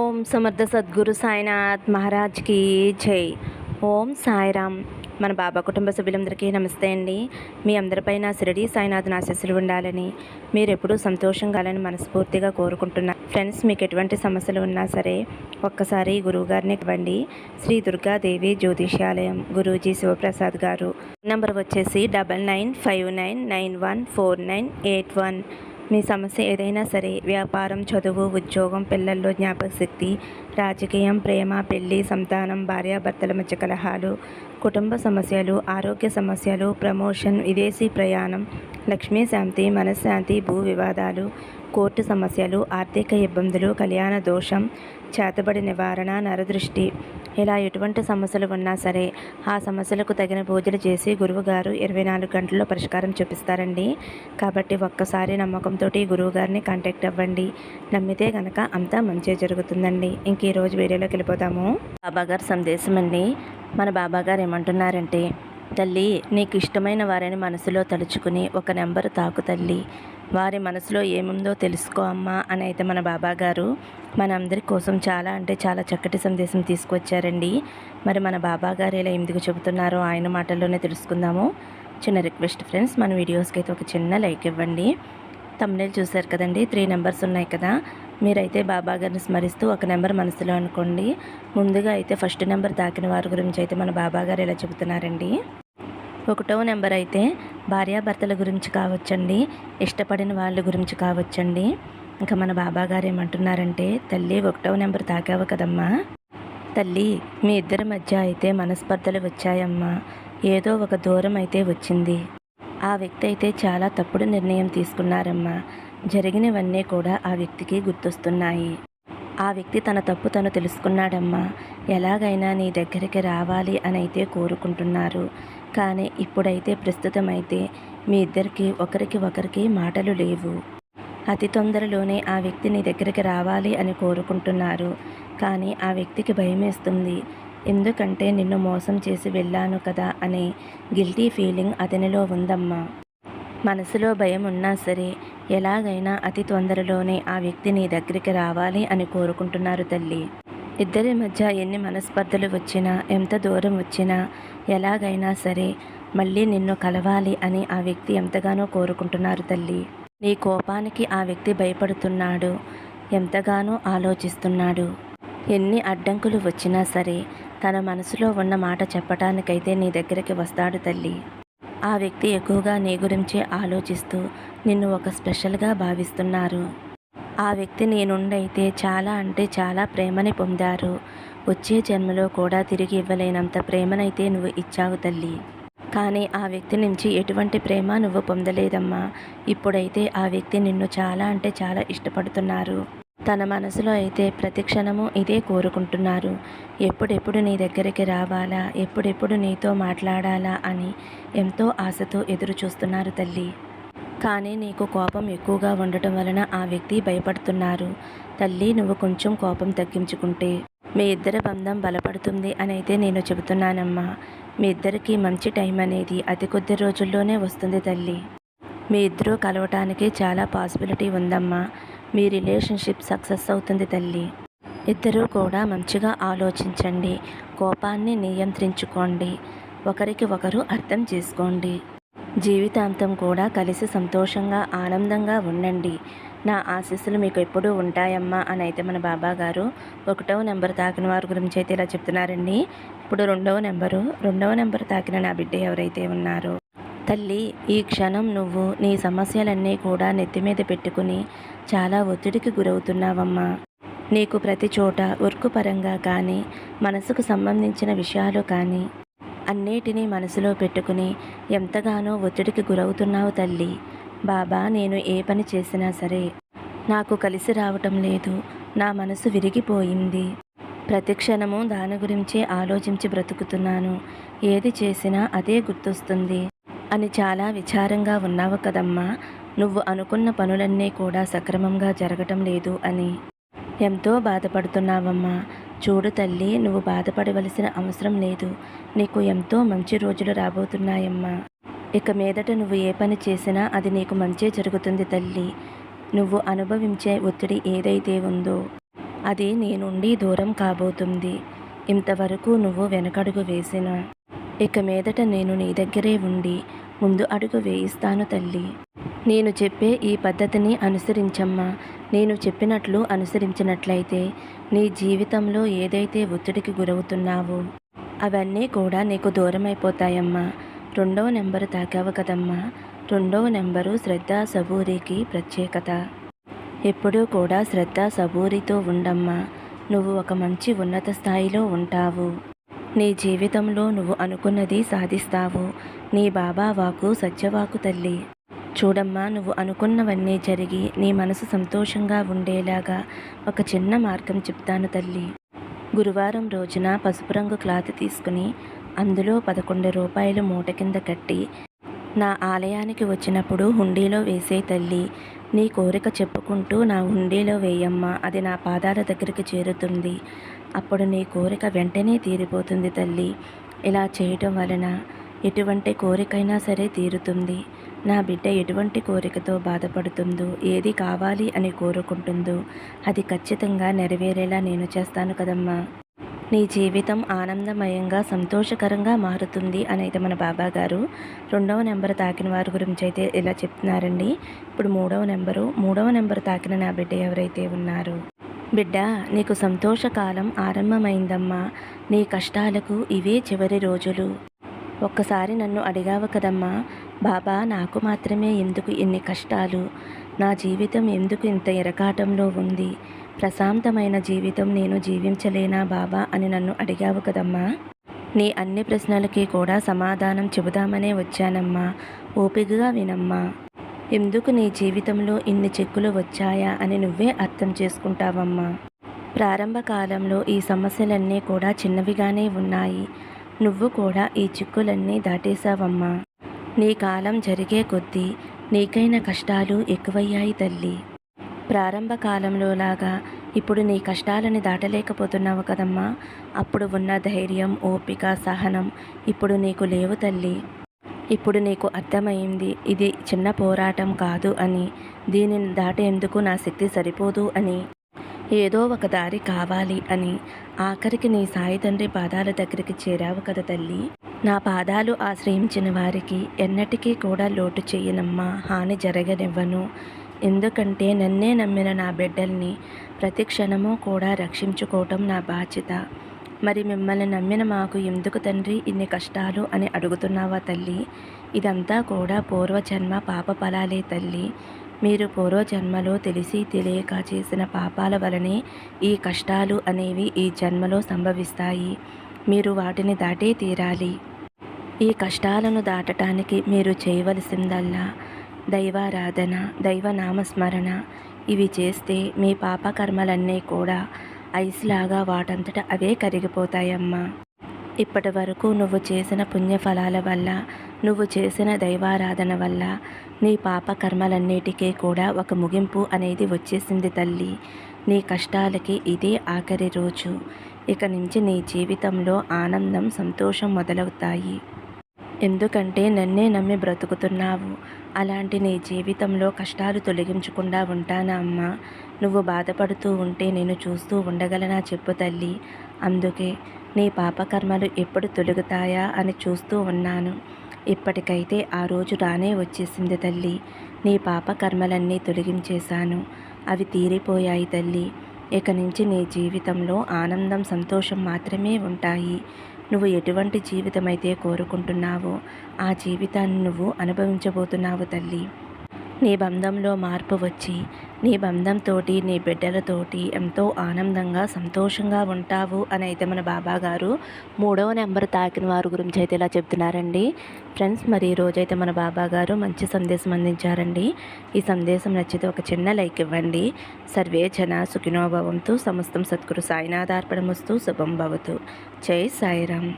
ఓం సమర్థ సద్గురు సాయినాథ్ మహారాజ్కి జై. ఓం సాయిరామ్. మన బాబా కుటుంబ సభ్యులందరికీ నమస్తే అండి. మీ అందరిపైన షిరిడి సాయినాథ్ ఆశీస్సులు ఉండాలని, మీరు ఎప్పుడూ సంతోషంగా ఉండాలని మనస్ఫూర్తిగా కోరుకుంటున్నా. ఫ్రెండ్స్, మీకు ఎటువంటి సమస్యలు ఉన్నా సరే ఒక్కసారి గురువుగారిని ఇవ్వండి. శ్రీ దుర్గాదేవి జ్యోతిష్యాలయం, గురూజీ శివప్రసాద్ గారు. నంబర్ వచ్చేసి 9959914981. మీ సమస్య ఏదైనా సరే, వ్యాపారం, చదువు, ఉద్యోగం, పిల్లల్లో జ్ఞాపకశక్తి, రాజకీయం, ప్రేమ, పెళ్లి, సంతానం, భార్యాభర్తల మధ్య కలహాలు, కుటుంబ సమస్యలు, ఆరోగ్య సమస్యలు, ప్రమోషన్, విదేశీ ప్రయాణం, లక్ష్మీ శాంతి, మనశ్శాంతి, భూ వివాదాలు, కోర్టు సమస్యలు, ఆర్థిక ఇబ్బందులు, కళ్యాణ దోషం, చేతబడి నివారణ, నరదృష్టి, ఇలా ఎటువంటి సమస్యలు ఉన్నా సరే ఆ సమస్యలకు తగిన పూజలు చేసి గురువుగారు 24 గంటల్లో పరిష్కారం చూపిస్తారండి. కాబట్టి ఒక్కసారి నమ్మకంతో గురువుగారిని కాంటాక్ట్ అవ్వండి. నమ్మితే కనుక అంతా మంచి జరుగుతుందండి. ఇంక ఈరోజు వీడియోలోకి వెళ్ళిపోతాము. బాబాగారు సందేశం అండి. మన బాబాగారు ఏమంటున్నారంటే, తల్లి, నీకు ఇష్టమైన వారిని మనసులో తలుచుకుని ఒక నెంబరు తాకు తల్లి. వారి మనసులో ఏముందో తెలుసుకో అమ్మా అని అయితే మన బాబాగారు మనందరి కోసం చాలా అంటే చాలా చక్కటి సందేశం తీసుకొచ్చారండి. మరి మన బాబాగారు ఇలా ఎందుకు చెబుతున్నారో ఆయన మాటల్లోనే తెలుసుకుందాము. చిన్న రిక్వెస్ట్ ఫ్రెండ్స్, మన వీడియోస్కి అయితే ఒక చిన్న లైక్ ఇవ్వండి. థంబ్నెయిల్ చూశారు కదండి, 3 నెంబర్స్ ఉన్నాయి కదా. మీరైతే బాబాగారిని స్మరిస్తూ ఒక నెంబర్ మనసులో అనుకోండి. ముందుగా అయితే ఫస్ట్ నెంబర్ తాకిన వారి గురించి అయితే మన బాబాగారు ఇలా చెబుతున్నారండి. 1వ నెంబర్ అయితే భార్యాభర్తల గురించి కావచ్చండి, ఇష్టపడిన వాళ్ళ గురించి కావచ్చండి. ఇంకా మన బాబాగారు ఏమంటున్నారంటే, తల్లి 1వ నెంబర్ తాకావు కదమ్మా తల్లి, మీ ఇద్దరి మధ్య అయితే మనస్పర్ధలు వచ్చాయమ్మా. ఏదో ఒక దూరం అయితే వచ్చింది. ఆ వ్యక్తి అయితే చాలా తప్పుడు నిర్ణయం తీసుకున్నారమ్మా. జరిగినవన్నీ కూడా ఆ వ్యక్తికి గుర్తొస్తున్నాయి. ఆ వ్యక్తి తన తప్పు తను తెలుసుకున్నాడమ్మా. ఎలాగైనా నీ దగ్గరికి రావాలి అని అయితే కోరుకుంటున్నారు. కానీ ఇప్పుడైతే ప్రస్తుతమైతే మీ ఇద్దరికి ఒకరికి ఒకరికి మాటలు లేవు. అతి తొందరలోనే ఆ వ్యక్తి నీ దగ్గరికి రావాలి అని కోరుకుంటున్నారు. కానీ ఆ వ్యక్తికి భయమేస్తుంది. ఎందుకంటే నిన్ను మోసం చేసి వెళ్ళాను కదా అనే గిల్టీ ఫీలింగ్ అతనిలో ఉందమ్మా. మనసులో భయం ఉన్నా సరే ఎలాగైనా అతి తొందరలోనే ఆ వ్యక్తి నీ దగ్గరికి రావాలి అని కోరుకుంటున్నారు తల్లి. ఇద్దరి మధ్య ఎన్ని మనస్పర్ధలు వచ్చినా, ఎంత దూరం వచ్చినా ఎలాగైనా సరే మళ్ళీ నిన్ను కలవాలి అని ఆ వ్యక్తి ఎంతగానో కోరుకుంటున్నారు తల్లి. నీ కోపానికి ఆ వ్యక్తి భయపడుతున్నాడు, ఎంతగానో ఆలోచిస్తున్నాడు. ఎన్ని అడ్డంకులు వచ్చినా సరే తన మనసులో ఉన్న మాట చెప్పటానికైతే నీ దగ్గరికి వస్తాడు తల్లి. ఆ వ్యక్తి ఎక్కువగా నీ గురించే ఆలోచిస్తూ నిన్ను ఒక స్పెషల్గా భావిస్తున్నారు. ఆ వ్యక్తి నీ నుండి అయితే చాలా అంటే చాలా ప్రేమని పొందారు. వచ్చే జన్మలో కూడా తిరిగి ఇవ్వలేనంత ప్రేమనైతే నువ్వు ఇచ్చావు తల్లి. కానీ ఆ వ్యక్తి నుంచి ఎటువంటి ప్రేమ నువ్వు పొందలేదమ్మా. ఇప్పుడైతే ఆ వ్యక్తి నిన్ను చాలా అంటే చాలా ఇష్టపడుతున్నారు. తన మనసులో అయితే ప్రతి క్షణము ఇదే కోరుకుంటున్నారు. ఎప్పుడెప్పుడు నీ దగ్గరికి రావాలా, ఎప్పుడెప్పుడు నీతో మాట్లాడాలా అని ఎంతో ఆశతో ఎదురు చూస్తున్నారు తల్లి. కానీ నీకు కోపం ఎక్కువగా ఉండటం వలన ఆ వ్యక్తి భయపడుతున్నారు. తల్లి, నువ్వు కొంచెం కోపం తగ్గించుకుంటే మీ ఇద్దరి బంధం బలపడుతుంది అని అయితే నేను చెబుతున్నానమ్మా. మీ ఇద్దరికి మంచి టైం అనేది అతి కొద్ది రోజుల్లోనే వస్తుంది తల్లి. మీ ఇద్దరూ కలవటానికి చాలా పాసిబిలిటీ ఉందమ్మా. మీ రిలేషన్షిప్ సక్సెస్ అవుతుంది తల్లి. ఇద్దరూ కూడా మంచిగా ఆలోచించండి, కోపాన్ని నియంత్రించుకోండి, ఒకరికి ఒకరు అర్థం చేసుకోండి. జీవితాంతం కూడా కలిసి సంతోషంగా ఆనందంగా ఉండండి. నా ఆశీస్సులు మీకు ఎప్పుడూ ఉంటాయమ్మా అని అయితే మన బాబాగారు 1వ నెంబర్ తాకిన వారి గురించి అయితే ఇలా చెప్తున్నారండి. ఇప్పుడు 2వ నెంబర్ తాకిన నా బిడ్డ ఎవరైతే ఉన్నారో, తల్లి, ఈ క్షణం నువ్వు నీ సమస్యలన్నీ కూడా నెత్తిమీద పెట్టుకుని చాలా ఒత్తిడికి గురవుతున్నావమ్మా. నీకు ప్రతి చోట వర్క్ పరంగా కానీ, మనసుకు సంబంధించిన విషయాలు కానీ అన్నిటినీ మనసులో పెట్టుకుని ఎంతగానో ఒత్తిడికి గురవుతున్నావు తల్లి. బాబా, నేను ఏ పని చేసినా సరే నాకు కలిసి రావటం లేదు. నా మనసు విరిగిపోయింది. ప్రతి క్షణము దాని గురించే ఆలోచించి బ్రతుకుతున్నాను. ఏది చేసినా అదే గుర్తొస్తుంది అని చాలా విచారంగా ఉన్నావు కదమ్మా. నువ్వు అనుకున్న పనులన్నీ కూడా సక్రమంగా జరగటం లేదు అని ఎంతో బాధపడుతున్నావమ్మా. చూడు తల్లి, నువ్వు బాధపడవలసిన అవసరం లేదు. నీకు ఎంతో మంచి రోజులు రాబోతున్నాయమ్మా. ఇక మీదట నువ్వు ఏ పని చేసినా అది నీకు మంచే జరుగుతుంది తల్లి. నువ్వు అనుభవించే ఒత్తిడి ఏదైతే ఉందో అది నీ నుండి దూరం కాబోతుంది. ఇంతవరకు నువ్వు వెనకడుగు వేసినా ఇక మీదట నేను నీ దగ్గరే ఉండి ముందు అడుగు వేయిస్తాను తల్లి. నేను చెప్పే ఈ పద్ధతిని అనుసరించమ్మా. నేను చెప్పినట్లు అనుసరించినట్లయితే నీ జీవితంలో ఏదైతే ఒత్తిడికి గురవుతున్నావో అవన్నీ కూడా నీకు దూరమైపోతాయమ్మా. 2వ నెంబరు తాకావు కదమ్మా. 2వ నెంబరు శ్రద్ధ సబూరికి ప్రత్యేకత. ఎప్పుడూ కూడా శ్రద్ధ సబూరితో ఉండమ్మా. నువ్వు ఒక మంచి ఉన్నత స్థాయిలో ఉంటావు. నీ జీవితంలో నువ్వు అనుకున్నది సాధిస్తావు. నీ బాబా వాకు సత్యవాకు తల్లి. చూడమ్మా, నువ్వు అనుకున్నవన్నీ జరిగి నీ మనసు సంతోషంగా ఉండేలాగా ఒక చిన్న మార్గం చెప్తాను తల్లి. గురువారం రోజున పసుపు రంగు క్లాత్ తీసుకుని అందులో 11 రూపాయలు మూట కింద కట్టి నా ఆలయానికి వచ్చినప్పుడు హుండీలో వేసే తల్లి. నీ కోరిక చెప్పుకుంటూ నా హుండీలో వేయమ్మా. అది నా పాదాల దగ్గరికి చేరుతుంది. అప్పుడు నీ కోరిక వెంటనే తీరిపోతుంది తల్లి. ఇలా చేయటం వలన ఎటువంటి కోరికైనా సరే తీరుతుంది. నా బిడ్డ ఎటువంటి కోరికతో బాధపడుతుందో, ఏది కావాలి అని కోరుకుంటుందో అది ఖచ్చితంగా నెరవేరేలా నేను చేస్తాను కదమ్మా. నీ జీవితం ఆనందమయంగా సంతోషకరంగా మారుతుంది అని అయితే మన బాబా గారు 2వ నెంబర్ తాకిన వారి గురించి అయితే ఇలా చెప్తున్నారండి. ఇప్పుడు 3వ నెంబర్ తాకిన నా బిడ్డ ఎవరైతే ఉన్నారో, బిడ్డ నీకు సంతోషకాలం ఆరంభమైందమ్మా. నీ కష్టాలకు ఇవే చివరి రోజులు. ఒక్కసారి నన్ను అడిగావు కదమ్మా, బాబా నాకు మాత్రమే ఎందుకు ఇన్ని కష్టాలు, నా జీవితం ఎందుకు ఇంత ఇరకాటంలో ఉంది, ప్రశాంతమైన జీవితం నేను జీవించలేనా బాబా అని నన్ను అడిగావు కదమ్మా. నీ అన్ని ప్రశ్నలకి కూడా సమాధానం చెబుదామనే వచ్చానమ్మా. ఓపికగా వినమ్మా. ఎందుకు నీ జీవితంలో ఇన్ని చిక్కులు వచ్చాయా అని నువ్వే అర్థం చేసుకుంటావమ్మా. ప్రారంభ కాలంలో ఈ సమస్యలన్నీ కూడా చిన్నవిగానే ఉన్నాయి. నువ్వు కూడా ఈ చిక్కులన్నీ దాటేశావమ్మా. నీ కాలం జరిగే కొద్దీ నీకైన కష్టాలు ఎక్కువయ్యాయి తల్లి. ప్రారంభ కాలంలో లాగా ఇప్పుడు నీ కష్టాలని దాటలేకపోతున్నావు కదమ్మా. అప్పుడు ఉన్న ధైర్యం, ఓపిక, సహనం ఇప్పుడు నీకు లేవు తల్లి. ఇప్పుడు నీకు అర్థమైంది ఇది చిన్న పోరాటం కాదు అని, దీనిని దాటేందుకు నా శక్తి సరిపోదు అని, ఏదో ఒక దారి కావాలి అని. ఆఖరికి నీ సాయి తండ్రి పాదాల దగ్గరికి చేరావు కదా తల్లి. నా పాదాలు ఆశ్రయించిన వారికి ఎన్నటికీ కూడా లోటు చేయనమ్మా, హాని జరగనివ్వను. ఎందుకంటే నన్నే నమ్మిన నా బిడ్డల్ని ప్రతి క్షణము కూడా రక్షించుకోవటం నా బాధ్యత. మరి మిమ్మల్ని నమ్మిన మాకు ఎందుకు తండ్రి ఇన్ని కష్టాలు అని అడుగుతున్నావా తల్లి? ఇదంతా కూడా పూర్వజన్మ పాప ఫలాలే తల్లి. మీరు పూర్వజన్మలో తెలిసి తెలియక చేసిన పాపాల వలనే ఈ కష్టాలు అనేవి ఈ జన్మలో సంభవిస్తాయి. మీరు వాటిని దాటే తీరాలి. ఈ కష్టాలను దాటడానికి మీరు చేయవలసిందల్లా దైవారాధన, దైవనామస్మరణ. ఇవి చేస్తే మీ పాపకర్మలన్నీ కూడా ఐస్లాగా వాటంతట అవే కరిగిపోతాయమ్మా. ఇప్పటి వరకు నువ్వు చేసిన పుణ్యఫలాల వల్ల, నువ్వు చేసిన దైవారాధన వల్ల నీ పాప కర్మలన్నిటికీ కూడా ఒక ముగింపు అనేది వచ్చేసింది తల్లి. నీ కష్టాలకి ఇదే ఆఖరి రోజు. ఇక నుంచి నీ జీవితంలో ఆనందం, సంతోషం మొదలవుతాయి. ఎందుకంటే నన్నే నమ్మి బ్రతుకుతున్నావు. అలాంటి నీ జీవితంలో కష్టాలు తొలగించకుండా ఉంటానా అమ్మా? నువ్వు బాధపడుతూ ఉంటే నేను చూస్తూ ఉండగలనా చెప్పు తల్లి. అందుకే నీ పాపకర్మలు ఎప్పుడు తొలగుతాయా అని చూస్తూ ఉన్నాను. ఇప్పటికైతే ఆ రోజు రానే వచ్చేసింది తల్లి. నీ పాపకర్మలన్నీ తొలగించేశాను. అవి తీరిపోయాయి తల్లి. ఇక నుంచి నీ జీవితంలో ఆనందం, సంతోషం మాత్రమే ఉంటాయి. నువ్వు ఎటువంటి జీవితం అయితే కోరుకుంటున్నావో ఆ జీవితాన్ని నువ్వు అనుభవించబోతున్నావు తల్లి. నీ బంధంలో మార్పు వచ్చి నీ బంధంతోటి, నీ బిడ్డలతోటి ఎంతో ఆనందంగా, సంతోషంగా ఉంటావు అని అయితే మన బాబా గారు 3వ నెంబర్ తాకిన వారి గురించి అయితే ఇలా చెప్తున్నారండి. ఫ్రెండ్స్, మరి ఈరోజైతే మన బాబా గారు మంచి సందేశం అందించారండి. ఈ సందేశం నచ్చితే ఒక చిన్న లైక్ ఇవ్వండి. సర్వే జన సుఖినో భవంతు. సమస్తం సద్గురు సాయినాథార్పణమస్తు. శుభం భవతు. జై సాయిరామ్.